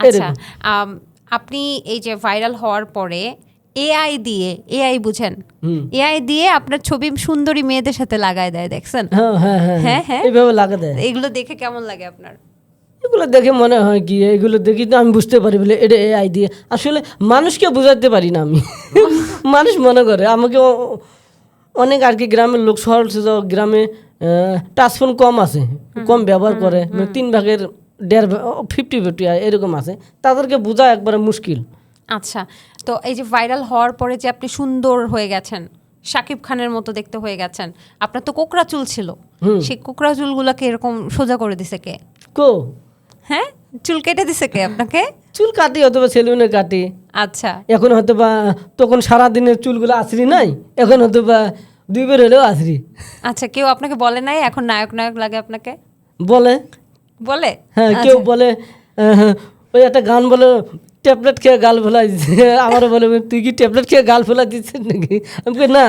আচ্ছা, আপনি এই যে ভাইরাল হওয়ার পরে এআই বুঝেন, এআই দিয়ে আপনার ছবি সুন্দরী মেয়েদের সাথে লাগায় দেয়, দেখছেন? হ্যাঁ এইভাবে লাগা দেয়। এগুলো দেখে কেমন লাগে আপনার? এগুলো দেখে মনে হয় কি, এগুলো দেখি তো আমি বুঝতে পারি বলে এটা এআই দিয়ে। আসলে মানুষকে বোঝাতে পারি না আমি। মানুষ মনে করে আমাকে অনেক আর কি, গ্রামের লোক, শহর গ্রামে টাচফোন কম আছে, কম ব্যবহার করে, 3 ভাগের 50-50 এরকম আছে, তাদেরকে বোঝা একবারে মুশকিল। আচ্ছা, তো এই যে ভাইরাল হওয়ার পরে যে আপনি সুন্দর হয়ে গেছেন, শাকিব খানের মতো দেখতে হয়ে গেছেন, আপনার তো কোকড়া চুল ছিল, সেই কোকড়া চুলগুলোকে এরকম সোজা করে দিছে কে? হ্যাঁ, চুল কেটে দিছে কে আপনাকে? চুল কাটি, অথবা সেলুনে কাটি। আচ্ছা, এখন হয়তো বা, তখন সারাদিনের চুলগুলো আছড়ি নাই, এখন হয়তো বা 2 বের হলেও আছড়ি। আচ্ছা, কেউ আপনাকে বলে নাই এখন নায়ক নায়ক লাগে আপনাকে? বলে। হ্যাঁ, কেউ বলে, ওই একটা গান বলে, ট্যাবলেট খেয়ে গাল ফোলা দিচ্ছে। আমারও বলে, তুই কি ট্যাবলেট খেয়ে গাল ফোলা দিচ্ছিস নাকি? আমি না,